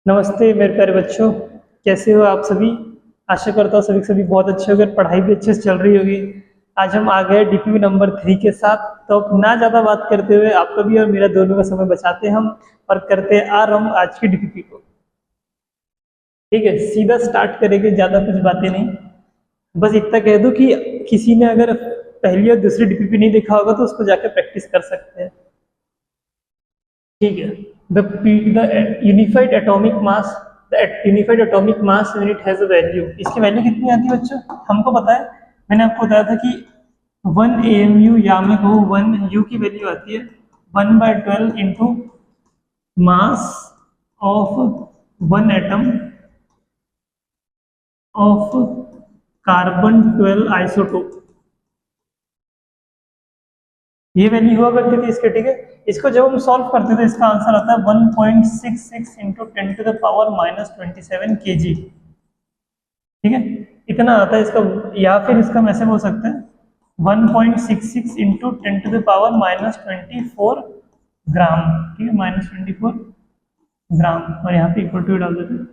नमस्ते मेरे प्यारे बच्चों, कैसे हो आप सभी। आशा करता हूँ सभी बहुत अच्छे होंगे, पढ़ाई भी अच्छे से चल रही होगी। आज हम आ गए डीपीपी नंबर 3 के साथ। तो अब ना ज़्यादा बात करते हुए आपका भी और मेरा दोनों का समय बचाते हम और करते हैं आरंभ आज की डीपीपी को। ठीक है, सीधा स्टार्ट करेंगे, ज़्यादा कुछ बातें नहीं। बस इतना कह दूँ कि किसी ने अगर पहली और दूसरी डीपीपी नहीं देखा होगा तो उसको जाकर प्रैक्टिस कर सकते हैं। ठीक है, the unified atomic mass, the unified atomic mass unit has a value. इसकी वैल्यू कितनी आती है बच्चों, हमको पता है। मैंने आपको बताया था कि 1 AMU या मैं कहूँ 1 U की वैल्यू आती है 1/12 into mass of 1 atom of carbon 12 isotope. ये वैल्यू हुआ करती थी इसके। ठीक है, इसको जब हम सॉल्व करते थे इसका आंसर आता है 1.66 इंटू 10⁻⁻27 kg। ठीक है, इतना आता है इसका। या फिर इसका मैसेज हो सकता है 1.66 इंटू 10⁻⁻24 ग्राम। ठीक है, -24 ग्राम, और यहाँ पे इक्वल टू डाल देते हैं।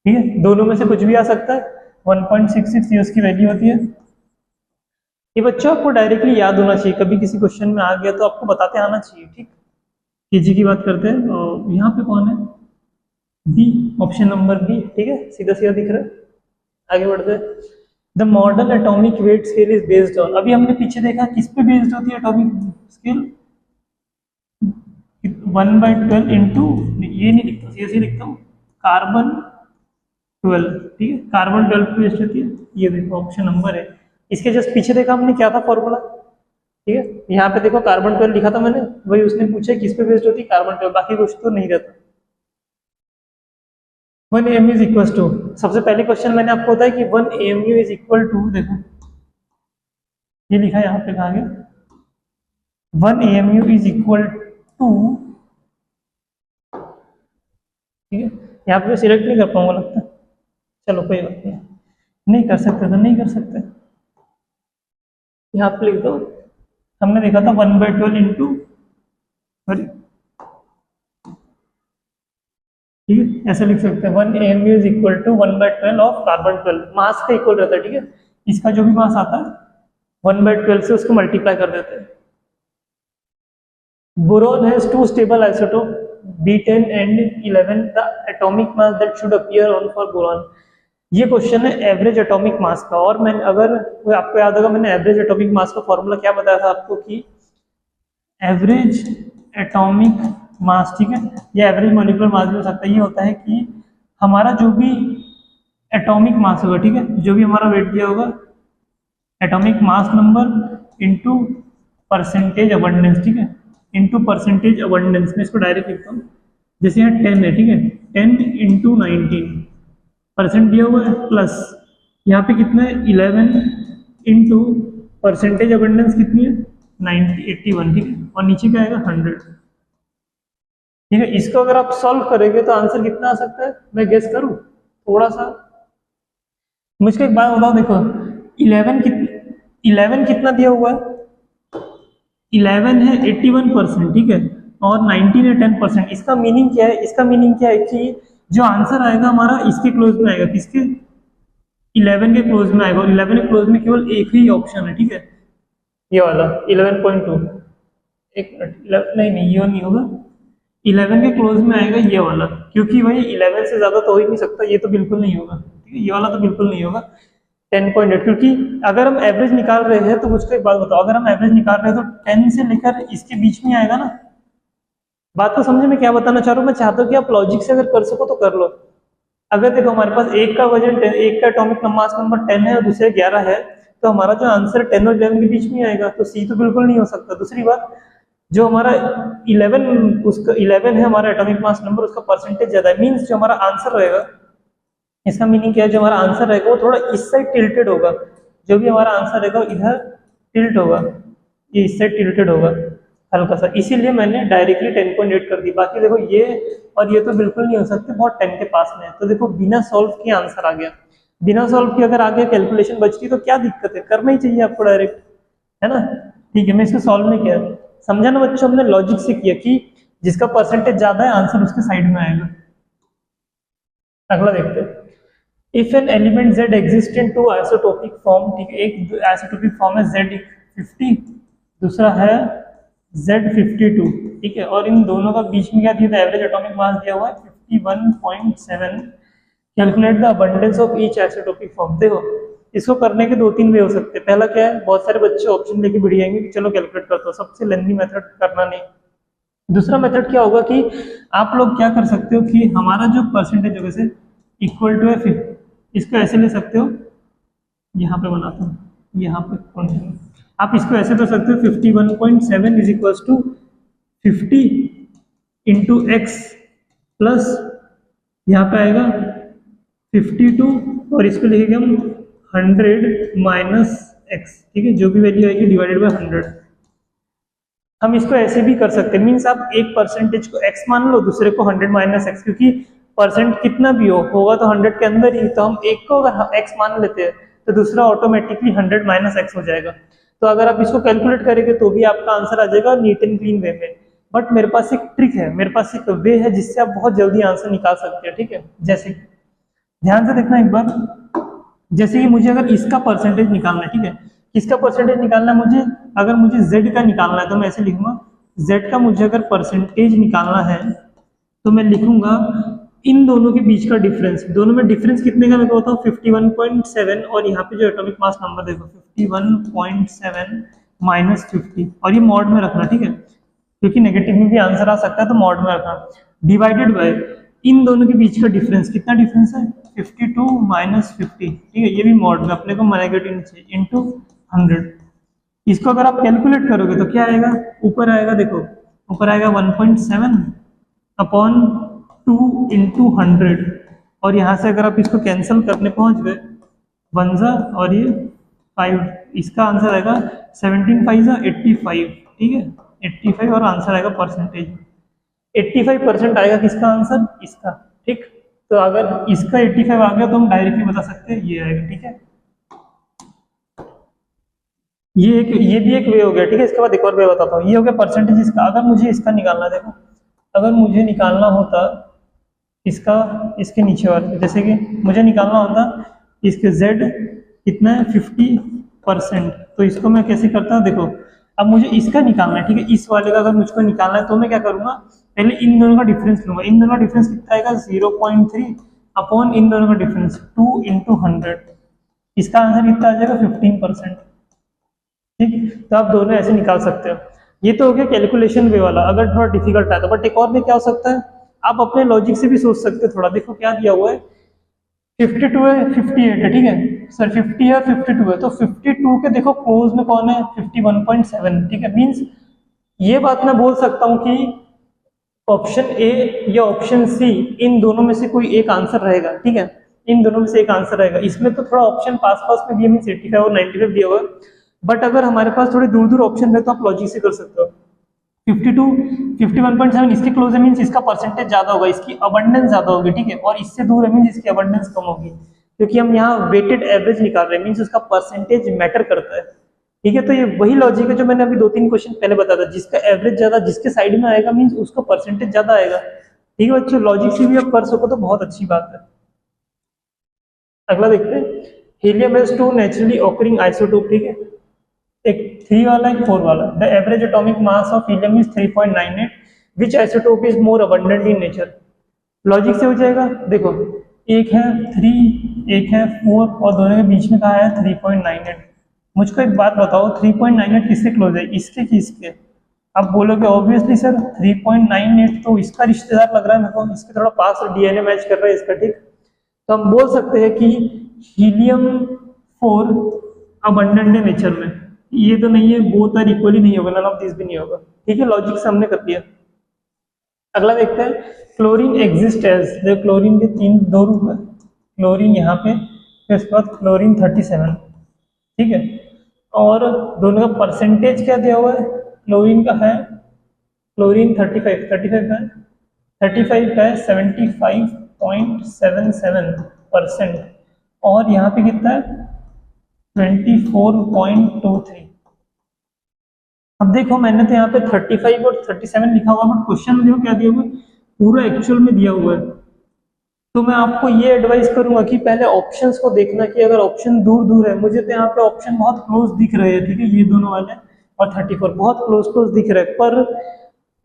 ठीक है, दोनों में से कुछ भी आ सकता है। 1.66 ये उसकी वैल्यू होती है। ये बच्चों आपको डायरेक्टली याद होना चाहिए, कभी किसी क्वेश्चन में आ गया तो आपको बताते आना चाहिए। ठीक, केजी की बात करते हैं और यहाँ पे कौन है, बी, ऑप्शन नंबर बी। ठीक है, सीधा सीधा दिख रहा है। आगे बढ़ते हैं। The modern atomic weight scale is based on, अभी हमने पीछे देखा किस पे बेस्ड होती है एटॉमिक स्केल, 1/12 इंटू, ये नहीं लिखता, सीधे लिखता हूँ कार्बन 12। ठीक है, कार्बन 12 पे बेस्ड होती है। ये देखो ऑप्शन नंबर है। इसके जस्ट पीछे देखा हमने क्या था फॉर्मूला। ठीक है, यहाँ पे देखो कार्बन 12 लिखा था मैंने, वही उसने पूछा किस पे बेस्ड होती है, कार्बन 12, बाकी कुछ तो नहीं रहता। 1 AMU इज इक्वल टू, सबसे पहले क्वेश्चन मैंने आपको बताया कि 1 AMU इज इक्वल टू, देखो ये लिखा है यहाँ पे, कहा गया 1 AMU इज इक्वल टू। ठीक है, यहाँ पे सिलेक्ट नहीं कर पाऊंगा लगता है। चलो कोई बात नहीं, नहीं कर सकते तो नहीं कर सकते। यहाँ पे लिख दो, हमने देखा था 1/12 इंटू, ठीक है, ऐसे लिख सकते हैं 1 AMU is equal to 1/12 of carbon 12, mass का इक्वल रहता है। ठीक है, इसका जो भी मास आता है 1/12 से उसको मल्टीप्लाई कर देते हैं। Boron has 2 stable isotope B10 and 11, the atomic mass that should appear on for boron। ये क्वेश्चन है एवरेज एटॉमिक मास का। और मैं अगर आपको याद होगा मैंने एवरेज एटॉमिक मास का फॉर्मूला क्या बताया था आपको कि एवरेज एटॉमिक मास, ठीक है, या एवरेज मॉलिक्यूलर मास भी हो सकता है। ये होता है कि हमारा जो भी एटॉमिक मास होगा, ठीक है, जो भी हमारा वेट दिया होगा, atomic mass number into percentage abundance. ठीक है, इंटू परसेंटेज अबंडेंस में इसको डायरेक्ट लिखता हूँ। जैसे यहाँ 10 है, ठीक है, 10 इंटू 19% दिया हुआ है, प्लस यहाँ पे कितना है 11 इंटू परसेंटेज अबंडेंस कितनी है 81। ठीक है, और नीचे क्या आएगा 100। ठीक है, इसको अगर आप सॉल्व करेंगे तो आंसर कितना आ सकता है, मैं गेस करूं थोड़ा सा। मुझको एक बात बताओ, देखो 11 कितना दिया हुआ है, 11 है 81%। ठीक है, और 19 है 10%। इसका मीनिंग क्या है, इसका मीनिंग क्या है कि जो आंसर आएगा हमारा इसके क्लोज में आएगा, किसके, 11 के क्लोज में आएगा। और 11 के क्लोज में केवल एक ही ऑप्शन है। ठीक है, ये वाला 11.2, एक मिनट, नहीं ये नहीं होगा, 11 के क्लोज में आएगा ये वाला, क्योंकि भाई 11 से ज्यादा तो हो ही नहीं सकता, ये तो बिल्कुल नहीं होगा। ठीक है, ये वाला तो बिल्कुल नहीं होगा 10.8, क्योंकि अगर हम एवरेज निकाल रहे हैं तो मुझको एक बात बताओ, अगर हम एवरेज निकाल रहे हैं तो 10 से लेकर इसके बीच में आएगा ना। बात को समझे मैं क्या बताना चाह रहा हूँ, मैं चाहता हूँ कि आप लॉजिक से अगर कर सको तो कर लो। अगर देखो हमारे पास एक का वजन 10, एक का एटॉमिक मास नंबर 10 है और दूसरे 11 है, तो हमारा जो आंसर 10 और 11 के बीच में आएगा, तो सी तो बिल्कुल नहीं हो सकता। दूसरी बात, जो हमारा 11, उसका 11 है हमारा एटॉमिक मास नंबर, उसका परसेंटेज ज्यादा है, मींस जो हमारा आंसर रहेगा, इसका मीनिंग क्या है, जो हमारा आंसर रहेगा वो थोड़ा इस साइड टिल्टेड होगा। जो भी हमारा आंसर रहेगा इधर टिल्ट होगा, ये इस साइड टिल्टेड होगा हल्का सा, इसीलिए मैंने डायरेक्टली 10.8 कर दी। बाकी देखो ये और ये तो बिल्कुल नहीं हो सकते, बहुत 10 के पास में है। तो देखो बिना सॉल्व किए आंसर आ गया, बिना सॉल्व किए अगर आगे कैलकुलेशन बचती तो क्या दिक्कत है, करना ही चाहिए आपको डायरेक्ट, है ना। ठीक है, मैं इसको सॉल्व नहीं किया, समझा ना बच्चों, हमने लॉजिक से किया कि जिसका परसेंटेज ज्यादा है आंसर उसके साइड में आएगा। अगला देखते हैं, if an element z exist in two isotopic form, ठीक है, एक आइसोटोपिक फॉर्म है z50, दूसरा है z52, ठीक है, और इन दोनों का बीच में क्या दिया था, एवरेज एटॉमिक मास दिया हुआ है 51.7। Calculate the abundance of each isotopic form. देखो इसको करने के दो तीन वे हो सकते हैं। पहला क्या है, बहुत सारे बच्चे ऑप्शन लेके बढ़ जाएंगे कि चलो कैलकुलेट करता हूँ, सबसे लेंथी मेथड करना नहीं। दूसरा मेथड क्या होगा कि आप लोग क्या कर सकते हो कि हमारा जो परसेंटेज होगा जैसे इक्वल टू है, इसको ऐसे ले सकते हो, यहाँ पे बनाता हूँ, यहाँ पे कौन, आप इसको ऐसे कर सकते हो 51.7 is equal to 50 into x plus यहाँ पे आएगा 52 और इसको लिखेंगे हम 100 माइनस एक्स, ठीक है, जो भी वैल्यू आएगी डिवाइडेड बाय 100। हम इसको ऐसे भी कर सकते हैं, मीन्स आप एक परसेंटेज को x मान लो, दूसरे को 100 माइनस एक्स, क्योंकि परसेंट कितना भी होगा तो 100 के अंदर ही, तो हम एक को अगर x मान लेते हैं तो दूसरा ऑटोमेटिकली 100 माइनस एक्स हो जाएगा। तो अगर आप इसको कैलकुलेट करेंगे तो भी आपका आंसर आ जाएगा नीट एंड क्लीन वे में। बट मेरे पास एक ट्रिक है, मेरे पास एक वे है जिससे आप बहुत जल्दी आंसर निकाल सकते हैं, ठीक है। जैसे ध्यान से देखना एक बार, जैसे कि मुझे अगर इसका परसेंटेज निकालना है, ठीक है, किसका परसेंटेज निकालना है मुझे, अगर मुझे z का निकालना है तो मैं ऐसे लिखूंगा, z का मुझे अगर परसेंटेज निकालना है तो मैं लिखूंगा इन दोनों के बीच का डिफरेंस। दोनों में डिफरेंस कितने का मैं बताऊँ, 51.7 और यहाँ पे जो एटॉमिक मास नंबर देखो 51.7 माइनस 50, और ये मॉड में रखना, ठीक है, क्योंकि नेगेटिव में भी आंसर आ सकता है तो मॉड में रखना, डिवाइडेड बाय इन दोनों के बीच का डिफरेंस, कितना डिफरेंस है 52 माइनस 50, ठीक है, ये भी मॉड में, अपने को नेगेटिव नहीं चाहिए, इंटू 100। इसको अगर आप कैलकुलेट करोगे तो क्या आएगा, ऊपर आएगा, देखो ऊपर आएगा 1.7 अपॉन 2 इंटू 100, और यहाँ से अगर आप इसको कैंसिल करने पहुंच गए 1 जा और ये 5, इसका आंसर आएगा 17 5 जा 85, ठीक है, 85, और आंसर आएगा परसेंटेज 85% आएगा, किसका आंसर, इसका, ठीक। तो अगर इसका 85 आ गया तो हम डायरेक्टली बता सकते हैं ये आएगा, ठीक है। ये भी एक वे हो गया, ठीक है। इसके बाद एक और वे बताता हूँ, ये हो गया परसेंटेज इसका। अगर मुझे इसका निकालना, देखो अगर मुझे निकालना होता इसका, इसके नीचे वाले, जैसे कि मुझे निकालना होता इसके z कितना है 50%, तो इसको मैं कैसे करता हूँ, देखो अब मुझे इसका निकालना है, ठीक है, इस वाले का अगर मुझको निकालना है तो मैं क्या करूंगा, पहले इन दोनों का डिफरेंस लूंगा। इन दोनों का डिफरेंस कितना आएगा 0.3 अपॉन इन दोनों का डिफरेंस 2 इंटू 100, इसका आंसर कितना आ जाएगा 15%, ठीक। तो आप दोनों ऐसे निकाल सकते हो। ये तो हो गया कैलकुलेशन वे वाला, अगर थोड़ा डिफिकल्ट है तो। बट एक और में क्या हो सकता है, आप अपने लॉजिक से भी सोच सकते हो थोड़ा। देखो क्या दिया हुआ है, 52 है 58 है, ठीक है सर, 50 है 52 है, तो 52 के देखो क्लोज में कौन है 51.7, ठीक है। मीन्स ये बात मैं बोल सकता हूँ कि ऑप्शन ए या ऑप्शन सी, इन दोनों में से कोई एक आंसर रहेगा, ठीक है, इन दोनों में से एक आंसर रहेगा। इसमें तो थोड़ा ऑप्शन पास पास में दिया, मीन्स 85 और 95 दिया हुआ है, बट अगर हमारे पास थोड़े दूर दूर ऑप्शन है तो आप लॉजिक से कर सकते हो। 52 51.7 इसके क्लोज है, मीन्स इसका परसेंटेज ज्यादा होगा, इसकी अबंडेंस ज्यादा होगी, ठीक है, और इससे दूर है मीन्स इसकी अबंडेंस कम होगी, क्योंकि हम यहाँ वेटेड एवरेज निकाल रहे हैं, मीन्स उसका परसेंटेज मैटर करता है, ठीक है। तो ये वही लॉजिक है जो मैंने अभी 2-3 क्वेश्चन पहले बताया था, जिसका एवरेज ज्यादा जिसके साइड में आएगा मीन्स उसका परसेंटेज ज्यादा आएगा, ठीक है बच्चों। लॉजिक से भी आप कर सको तो बहुत अच्छी बात है। अगला देखते हैं, helium has 2 naturally occurring isotope, ठीक है, एक 3 वाला एक 4 वाला। The average atomic mass of helium is 3.98, which isotope is more abundant in nature. Logic से हो जाएगा, देखो एक है 3 एक है 4 और दोनों के बीच में कहा है 3.98। मुझको एक बात बताओ, 3.98 किससे क्लोज है, इसके कि इसके? आप बोलोगे ऑब्वियसली सर 3.98 तो इसका रिश्तेदार लग रहा है मेरे को, इसके थोड़ा पास डीएनए मैच कर रहा है इसका, ठीक। तो हम बोल सकते हैं कि हीलियम 4 अबंडेंट है नेचर में, ये तो नहीं है, बोथ आर इक्वली नहीं होगा, नन ऑफ दिस भी नहीं होगा, ठीक है। लॉजिक से हमने कर दिया। अगला देखते हैं, क्लोरीन एग्जिस्ट एज, देखो क्लोरीन के 2 रूप है, क्लोरीन यहाँ पे, फिर उसके बाद क्लोरीन 37, ठीक है, और दोनों का परसेंटेज क्या दिया हुआ है, क्लोरीन का है क्लोरीन 35 का है 75.77%, और यहाँ पे कितना है 24.23। अब देखो मैंने तो यहाँ पे 35 और 37 लिखा हुआ, बट क्वेश्चन में देखो क्या दिया हुआ है, पूरा एक्चुअल में दिया हुआ है तो मैं आपको ये एडवाइस करूंगा कि पहले ऑप्शंस को देखना कि अगर ऑप्शन दूर दूर है, मुझे तो यहाँ पे ऑप्शन बहुत क्लोज दिख रहे हैं, ठीक है, ये दोनों वाले और 34 बहुत क्लोज क्लोज दिख रहे हैं, पर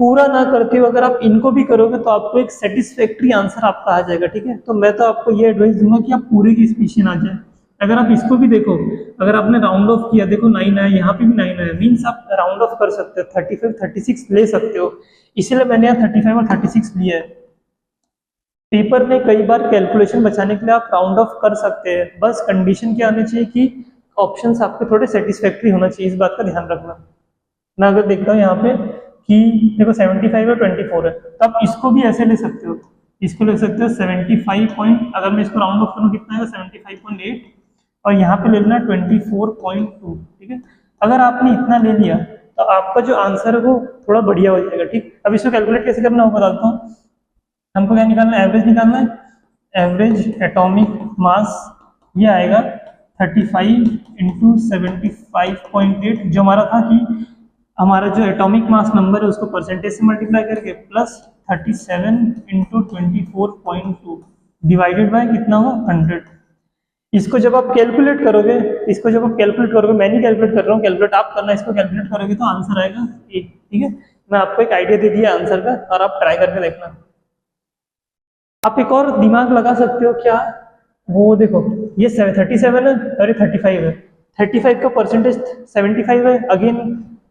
पूरा ना करते हुए अगर आप इनको भी करोगे तो आपको एक सेटिस्फैक्ट्री आंसर आपका आ जाएगा, ठीक है। तो मैं तो आपको ये एडवाइस दूंगा कि आप पूरे की स्पीशीज आ जाए। अगर आप इसको भी देखो, अगर आपने राउंड ऑफ किया, देखो 9 है, यहाँ पे भी 9 है, मीन्स आप राउंड ऑफ कर सकते हो, 35 36 ले सकते हो, इसीलिए मैंने यहाँ 35 और 36 लिया है। पेपर में कई बार कैलकुलेशन बचाने के लिए आप राउंड ऑफ कर सकते हैं, बस कंडीशन क्या आनी चाहिए कि ऑप्शंस आपके थोड़े सेटिस्फैक्ट्री होना चाहिए, इस बात का ध्यान रखना। मैं अगर देखता हूँ यहाँ पे कि देखो 75 और 24 है, तो आप इसको भी ऐसे ले सकते हो, इसको ले सकते हो 75 पॉइंट, अगर मैं इसको राउंड ऑफ करूँ कितना है 75.8, और यहाँ पे ले लेना 24.2, ठीक है। अगर आपने इतना ले लिया तो आपका जो आंसर है वो थोड़ा बढ़िया हो जाएगा, ठीक। अब इसको कैलकुलेट कैसे करना है वो बताता हूँ। हमको क्या निकालना है, एवरेज निकालना है। एवरेज एटॉमिक मास ये आएगा 35 इंटू 75.8, जो हमारा था कि हमारा जो एटॉमिक मास नंबर है उसको परसेंटेज से मल्टीप्लाई करके प्लस 37 इंटू 24.2 डिवाइडेड बाय कितना हुआ 100। इसको जब आप कैलकुलेट करोगे, मैं नहीं कैलकुलेट कर रहा हूँ, कैलकुलेट आप करना, इसको कैलकुलेट करोगे तो आंसर आएगा 8, ठीक है। मैं आपको एक आइडिया दे दिया आंसर का, और आप ट्राई करके देखना। आप एक और दिमाग लगा सकते हो क्या, वो देखो ये 37 है और ये 35 है, 35 का परसेंटेज 75 है अगेन,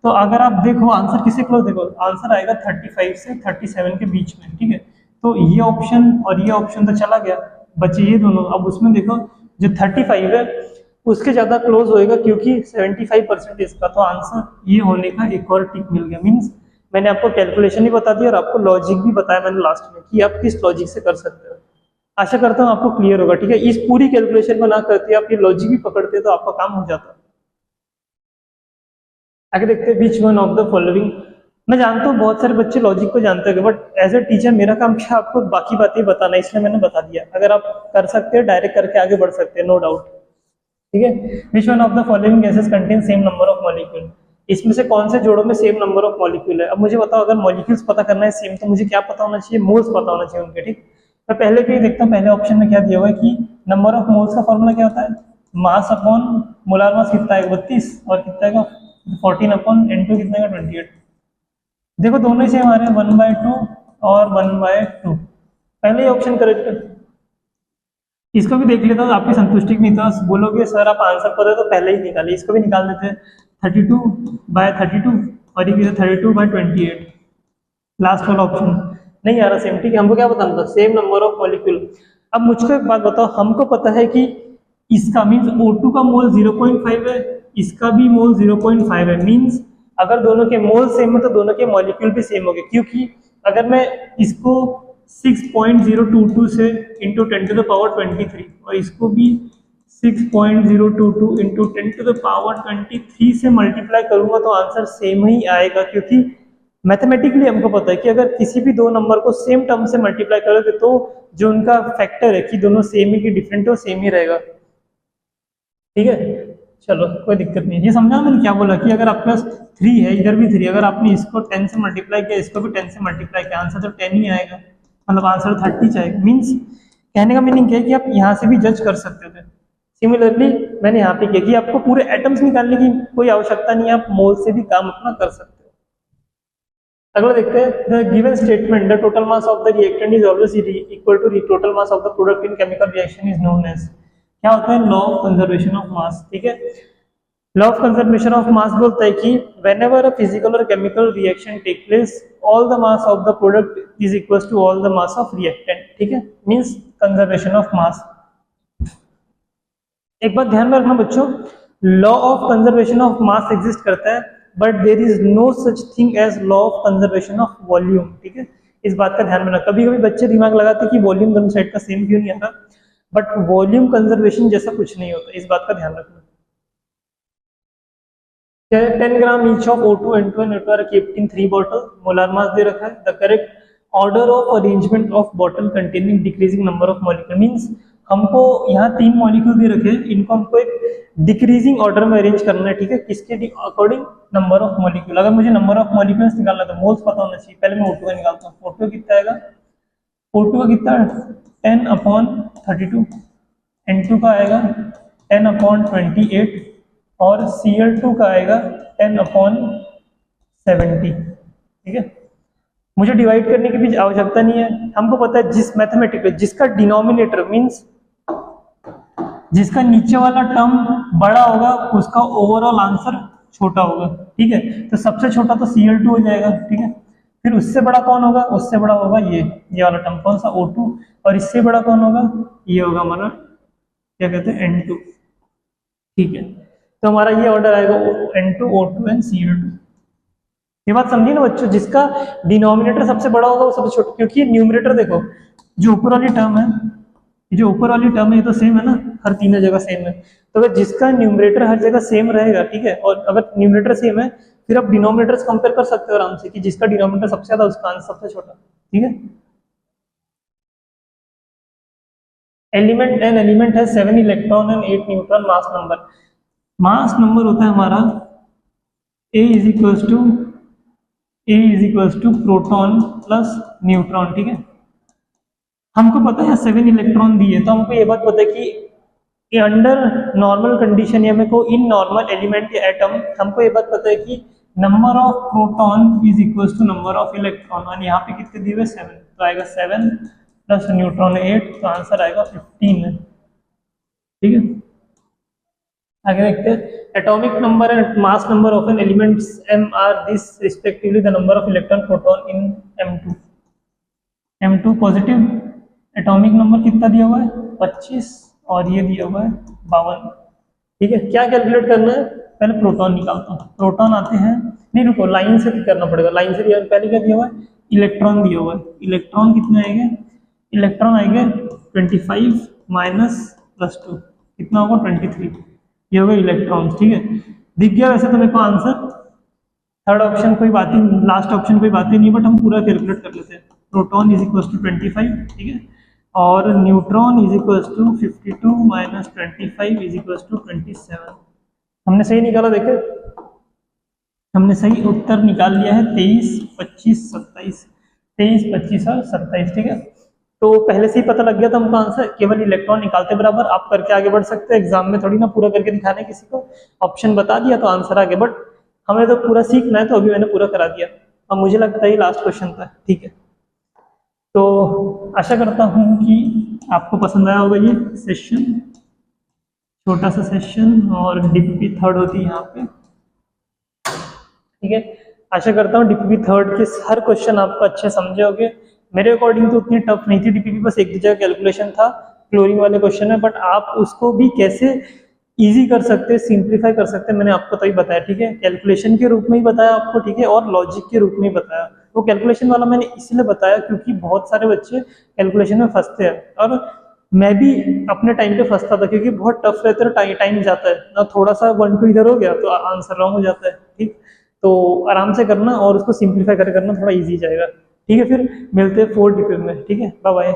तो अगर आप देखो आंसर किससे क्लोज, देखो आंसर आएगा 35 से 37 के बीच में, ठीक है। तो ये ऑप्शन और ये ऑप्शन तो चला गया, बचे ये दोनों। अब उसमें देखो जो 35 है उसके ज्यादा क्लोज होएगा क्योंकि 75% का, तो आंसर ये होने का एक और टिक मिल गया। मीन्स मैंने आपको कैलकुलेशन भी बता दिया और आपको लॉजिक भी बताया मैंने लास्ट में कि आप किस लॉजिक से कर सकते हो। आशा करता हूँ आपको क्लियर होगा, ठीक है। इस पूरी कैलकुलेशन को ना करते आप ये लॉजिक भी पकड़ते तो आपका काम हो जाता। आगे देखते हैं बीच वन ऑफ द फॉलोइंग। मैं जानता हूँ बहुत सारे बच्चे लॉजिक को जानते हैं, बट एज ए टीचर मेरा काम क्या आपको बाकी बातें बताना, इसलिए मैंने बता दिया। अगर आप कर सकते हैं डायरेक्ट करके आगे बढ़ सकते हैं, नो डाउट, ठीक है। Which one of the following gases contain same number of molecule, इसमें से कौन से जोड़ों में सेम नंबर ऑफ मॉलिक्यूल है। अब मुझे बताओ, अगर मॉलिक्यूल्स पता करना है सेम, तो मुझे क्या पता होना चाहिए, मोल्स पता होना चाहिए उनके, ठीक। मैं पहले भी देखता हूँ, पहले ऑप्शन में क्या दिया हुआ है कि नंबर ऑफ मोल्स का फॉर्मूला क्या होता है, मास अपॉन मोलार मास कितना है 32, और कितना है 14 अपॉन N2 कितना है 28। देखो दोनों ही सेम आ रहे हैं, 1/2 और 1/2, पहले ही ऑप्शन करेक्ट है। इसको भी देख लेता हूँ, आपकी संतुष्टि नहीं तो बोलोगे सर आप आंसर पता है तो पहले ही निकाले, इसको भी निकाल देते हैं 32/32 और ये 32/28, लास्ट वाला ऑप्शन नहीं आ रहा सेम, ठीक है। हमको क्या बताना था, सेम नंबर ऑफ मॉलिक्यूल। अब मुझको एक बात बताओ, हमको पता है कि इसका मीन्स O2 का मोल 0.5 है, इसका भी मोल 0.5 है, मीन्स अगर दोनों के मोल सेम है तो दोनों के मॉलिक्यूल भी सेम हो गए, क्योंकि अगर मैं इसको 6.022 से इंटू 10⁻23 और इसको भी 6.022 इंटू 10⁻23 से मल्टीप्लाई करूंगा तो आंसर सेम ही आएगा, क्योंकि मैथमेटिकली हमको पता है कि अगर किसी भी दो नंबर को सेम टर्म से मल्टीप्लाई करोगे तो जो उनका फैक्टर है कि दोनों सेम ही कि डिफरेंट हो, सेम ही रहेगा, ठीक है। चलो कोई दिक्कत नहीं, ये समझा मैंने क्या बोला कि अगर आपके पास 3 है, इधर भी 3, अगर आपने इसको 10 से मल्टीप्लाई किया, इसको भी 10 से मल्टीप्लाई किया, आंसर तो 10 ही आएगा, मतलब आंसर 30 आएगा। मीन्स कहने का मीनिंग क्या है कि आप यहाँ से भी जज कर सकते थे। सिमिलरली मैंने यहाँ पे किया कि आपको पूरे एटम्स निकालने की कोई आवश्यकता नहीं है, आप मोल से भी काम अपना कर सकते हो। अगला देखते हैं, the given statement the total mass of the reactant is always equal to total mass of the product in chemical reaction is known as, क्या होता है, law of conservation of mass, ठीक है। Law of conservation of mass बोलता है कि whenever a physical or chemical reaction take place, all the mass of the product is equals to all the mass of reactant, ठीक है, means conservation of मास। एक बात ध्यान में रखना बच्चों, law of conservation of mass exist करता है, but there is no such thing as law of conservation of volume, ठीक है। इस बात का ध्यान में रखना, कभी कभी बच्चे दिमाग लगाते हैं कि वॉल्यूम दोनों साइड का सेम क्यों नहीं आता, बट वॉल्यूम कंजर्वेशन जैसा कुछ नहीं होता, इस बात का ध्यान रखना। 10 ग्राम each of O2 and N2 are kept in 3 bottles, molar mass दे रखा है, the correct order of arrangement of bottle containing decreasing number of molecule, means हमको यहाँ 3 मॉलिक्यूल दे रखे हैं, इनको हमको एक डिक्रीजिंग ऑर्डर में अरेंज करना है, ठीक है, किसके अकॉर्डिंग, नंबर ऑफ मॉलिक्यूल। अगर मुझे नंबर ऑफ मॉलिक्यूल्स निकालना तो मोल्स पता होना चाहिए, पहले मैं O2 का निकालता हूँ, O2 कितना आएगा, O2 का कितना 10/32, N2 का आएगा 10/28 और Cl2 का आएगा 10/70। ठीक है, मुझे डिवाइड करने की भी आवश्यकता नहीं है, हमको पता है जिस मैथमेटिक जिसका डिनोमिनेटर मीन्स जिसका नीचे वाला टर्म बड़ा होगा उसका ओवरऑल आंसर छोटा होगा। ठीक है, तो सबसे छोटा तो Cl2 हो जाएगा। ठीक है, फिर उससे बड़ा कौन होगा, उससे बड़ा होगा ये वाला टर्म कौन सा O2, और इससे बड़ा कौन होगा, ये होगा हमारा क्या कहते हैं N2। ठीक है, तो हमारा ये ऑर्डर आएगा N2, O2 एंड Cl2। ये बात समझी ना बच्चों, जिसका डिनोमिनेटर सबसे बड़ा होगा वो सबसे छोटा, क्योंकि न्यूमरेटर देखो जो ऊपर वाली टर्म है, जो ऊपर वाली टर्म है ये तो सेम है ना, हर तीनों जगह सेम है। तो अगर जिसका न्यूमरेटर हर जगह सेम रहेगा, ठीक है, और अगर न्यूमरेटर सेम है फिर आप डिनोमिनेटर्स कंपेयर कर सकते हो आराम से कि जिसका डिनोमिनेटर सबसे ज्यादा उसका आंसर सबसे छोटा। ठीक है, एलिमेंट एन एलिमेंट है 7 electron and 8 neutron. Mass number होता है हमारा A is equals to proton plus neutron. ठीक है, हमको पता है 7 इलेक्ट्रॉन दिए, तो हमको ये बात पता है कि अंडर नॉर्मल कंडीशन या को इन नॉर्मल एलिमेंट या एटम हमको ये बात पता है कि number of proton is equals to number of electron, और यहाँ पे कितने दिए हुए 7, तो आएगा 7 प्लस न्यूट्रॉन 8, तो आंसर आएगा 15 है। ठीक है, आगे देखते हैं atomic number and mass number of an elements m are this respectively the number of electron proton in m2 positive. Atomic number कितना दिया हुआ है 25 और ये दिया हुआ है 52। ठीक है, क्या कैलकुलेट करना है, पहले प्रोटॉन निकालता हूँ। प्रोटॉन आते हैं, नहीं रुको, लाइन से करना पड़ेगा, लाइन से पहले क्या दिया हुआ है, इलेक्ट्रॉन दिया हुआ है। इलेक्ट्रॉन कितने आएंगे, इलेक्ट्रॉन आएंगे 25 माइनस +2 कितना होगा 23, ये होगा इलेक्ट्रॉन। ठीक है, दिख गया वैसे तो मेरे को आंसर। थर्ड ऑप्शन कोई बात ही, लास्ट ऑप्शन कोई बात ही नहीं, बट हम पूरा कैलकुलेट कर लेते हैं। प्रोटॉन इज इक्वल टू 25, ठीक है, और neutron is equal to 52 minus 25 is equal to 27। हमने सही निकाला, देखे हमने सही उत्तर निकाल लिया है 23, 25, 27, 23, 25 और 27। ठीक है, तो पहले से ही पता लग गया था हमको आंसर, केवल इलेक्ट्रॉन निकालते बराबर आप करके आगे बढ़ सकते हैं। एग्जाम में थोड़ी ना पूरा करके दिखाने किसी को, ऑप्शन बता दिया तो आंसर आ गया, बट हमें तो पूरा सीखना है, तो अभी मैंने पूरा करा दिया। अब मुझे लगता है ये लास्ट क्वेश्चन था। ठीक है, तो आशा करता हूँ कि आपको पसंद आया होगा ये सेशन, छोटा सा सेशन, और डीपीपी थर्ड होती है यहाँ पे। ठीक है, आशा करता हूँ डीपीपी थर्ड के हर क्वेश्चन आपको अच्छे समझे होंगे। मेरे अकॉर्डिंग तो उतनी टफ नहीं थी डीपीपी, बस एक जगह कैलकुलेशन था, क्लोरीन वाले क्वेश्चन है, बट आप उसको भी कैसे इजी कर सकते हैं, सिंप्लीफाई कर सकते हैं, मैंने आपको तभी बताया। ठीक है, कैलकुलेशन के रूप में ही बताया आपको, ठीक है, और लॉजिक के रूप में ही बताया। वो कैलकुलेशन वाला मैंने इसलिए बताया क्योंकि बहुत सारे बच्चे कैलकुलेशन में फंसते हैं, और मैं भी अपने टाइम पे फंसता था, क्योंकि बहुत टफ रहता है, टाइम जाता है ना, थोड़ा सा 1 2 इधर हो गया तो आंसर रॉन्ग हो जाता है। ठीक, तो आराम से करना और उसको सिंप्लीफाई करके करना, थोड़ा ईजी जाएगा। ठीक है, फिर मिलते हैं 4 डीपीपी में। ठीक है, बाय बाय।